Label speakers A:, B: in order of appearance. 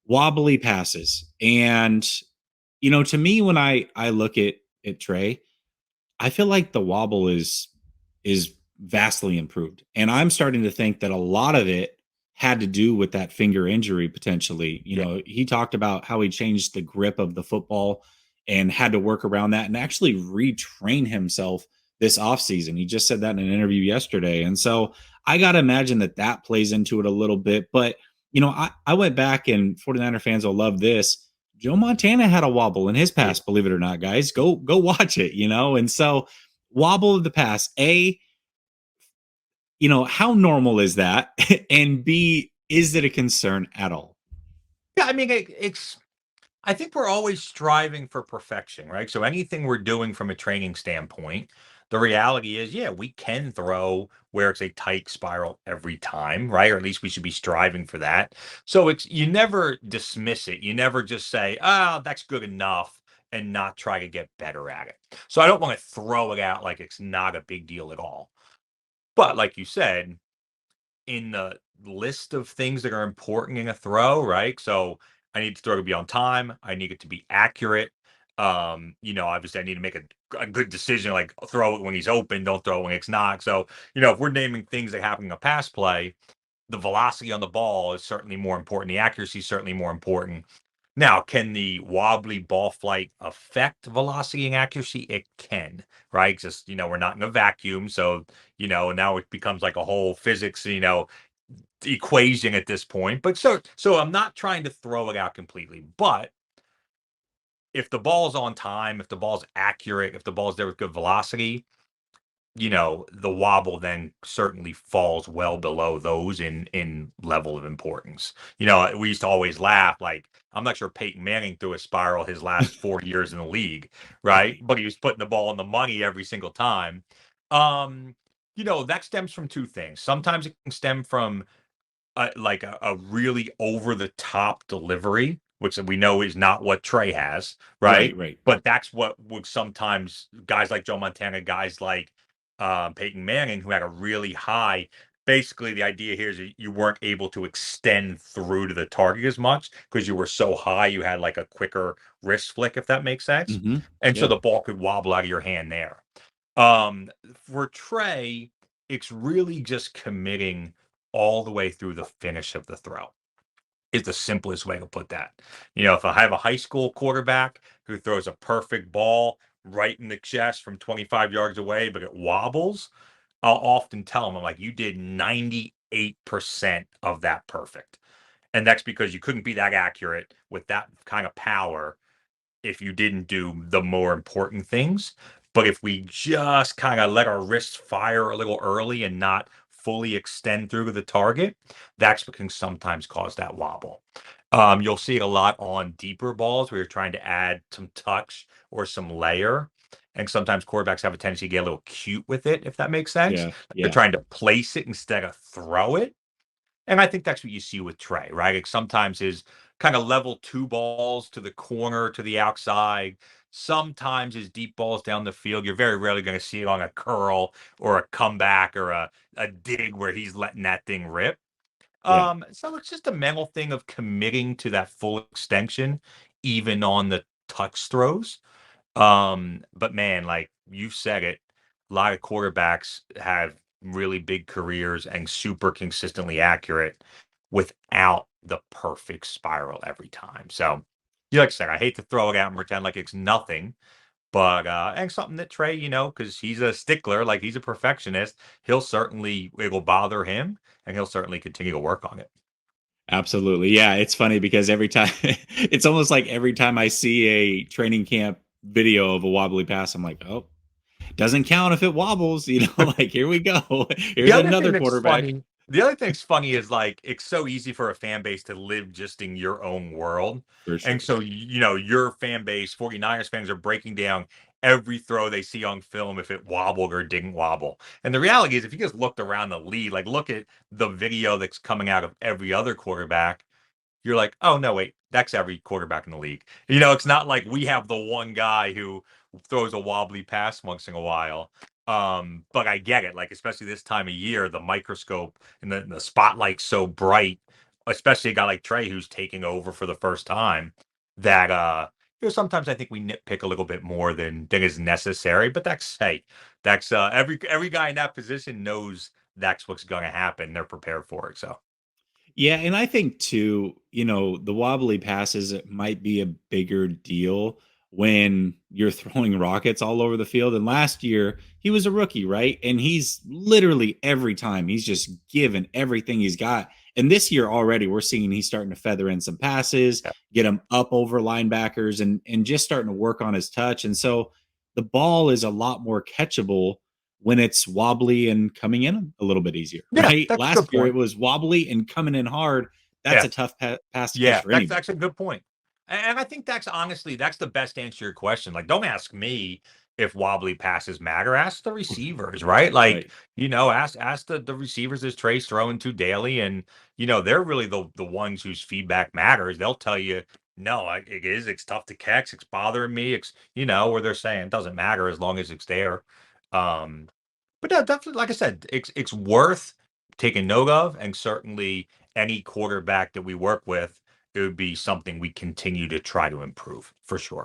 A: wobbly passes. And, to me, when I look at Trey, I feel like the wobble is vastly improved. And I'm starting to think that a lot of it had to do with that finger injury potentially.
B: Yeah.
A: He talked about how he changed the grip of the football and had to work around that and actually retrain himself this offseason. He just said that in an interview yesterday. And so I got to imagine that that plays into it a little bit. But, I went back, and 49er fans will love this. Joe Montana had a wobble in his
B: Yeah.
A: pass, believe it or not, guys. Go watch it, And so wobble of the pass, A, how normal is that? And B, is it a concern at all?
B: Yeah, I mean, it's I think we're always striving for perfection, right? So anything we're doing from a training standpoint, the reality is, yeah, we can throw where it's a tight spiral every time, right? Or at least we should be striving for that. So it's you never dismiss it. You never just say, "Oh, that's good enough," and not try to get better at it. So I don't want to throw it out like it's not a big deal at all. But like you said, in the list of things that are important in a throw, right? So I need the throw to be on time. I need it to be accurate. Obviously I need to make a good decision, like throw it when he's open, don't throw it when it's not. So, if we're naming things that happen in a pass play, the velocity on the ball is certainly more important. The accuracy is certainly more important. Now, can the wobbly ball flight affect velocity and accuracy? It can, right? Just, we're not in a vacuum. So, now it becomes like a whole physics, equation at this point. But so I'm not trying to throw it out completely. But if the ball's on time, if the ball's accurate, if the ball's there with good velocity, the wobble then certainly falls well below those in level of importance. We used to always laugh like I'm not sure Peyton Manning threw a spiral his last 4 years in the league, right? But he was putting the ball in the money every single time. Um, that stems from two things. Sometimes it can stem from like a really over the top delivery, which we know is not what Trey has,
A: Right,
B: right?
A: right.
B: But that's what would sometimes guys like Joe Montana, guys like Peyton Manning, who had a really high. Basically, the idea here is that you weren't able to extend through to the target as much because you were so high. You had like a quicker wrist flick, if that makes sense,
A: Mm-hmm.
B: and so
A: Yep.
B: the ball could wobble out of your hand there. For Trey, it's really just committing all the way through the finish of the throw is the simplest way to put that. If I have a high school quarterback who throws a perfect ball right in the chest from 25 yards away, but it wobbles, I'll often tell them, I'm like, you did 98% of that perfect. And that's because you couldn't be that accurate with that kind of power if you didn't do the more important things. But if we just kind of let our wrists fire a little early and not fully extend through to the target, that's what can sometimes cause that wobble. You'll see it a lot on deeper balls where you're trying to add some touch or some layer. And sometimes quarterbacks have a tendency to get a little cute with it, if that makes sense.
A: Yeah,
B: Like they're
A: yeah.
B: trying to place it instead of throw it. And I think that's what you see with Trey, right? Like sometimes his kind of level two balls to the corner, to the outside. Sometimes his deep balls down the field. You're very rarely going to see it on a curl or a comeback or a dig where he's letting that thing rip.
A: Yeah.
B: So it's just a mental thing of committing to that full extension, even on the touch throws. But man, like you said it, a lot of quarterbacks have really big careers and super consistently accurate without the perfect spiral every time. So, like I said, I hate to throw it out and pretend like it's nothing, but and something that Trey, because he's a stickler, like he's a perfectionist, it'll bother him, and he'll certainly continue to work on it.
A: Absolutely. Yeah, it's funny because every time it's almost like every time I see a training camp video of a wobbly pass, I'm like, oh, doesn't count if it wobbles, like here we go.
B: The
A: Here's
B: other thing
A: another
B: that's
A: quarterback.
B: funny the other thing's funny is, like, it's so easy for a fan base to live just in your own world,
A: For
B: and
A: sure.
B: so, your fan base, 49ers fans are breaking down every throw they see on film if it wobbled or didn't wobble, and the reality is if you just looked around the league, like, look at the video that's coming out of every other quarterback, you're like, "Oh, no, wait, that's every quarterback in the league." It's not like we have the one guy who throws a wobbly pass once in a while. But I get it, like, especially this time of year, the microscope and the spotlight's so bright especially a guy like Trey who's taking over for the first time, that sometimes I think we nitpick a little bit more than is necessary. But that's hey, that's every guy in that position knows that's what's going to happen. They're prepared for it. So
A: Yeah, and I think too, the wobbly passes it might be a bigger deal when you're throwing rockets all over the field. And last year, he was a rookie, right? And he's literally every time he's just given everything he's got. And this year already, we're seeing he's starting to feather in some passes,
B: yeah,
A: get him up over linebackers, and just starting to work on his touch. And so the ball is a lot more catchable when it's wobbly and coming in a little bit easier,
B: yeah,
A: right?
B: that's a
A: Last
B: good
A: year it
B: point.
A: was wobbly and coming in hard. That's
B: Yeah.
A: a tough pass to catch
B: Yeah,
A: for anybody.
B: that's a good point. And I think that's honestly that's the best answer to your question. Like, don't ask me if wobbly passes matter. Ask the receivers, right? Like,
A: Right.
B: ask the receivers as Trey's throwing to daily, and they're really the ones whose feedback matters. They'll tell you, no, it is. It's tough to catch. It's bothering me. It's or they're saying it doesn't matter as long as it's there. Um, but no, definitely, like I said, it's worth taking note of, and certainly any quarterback that we work with, it would be something we continue to try to improve for sure.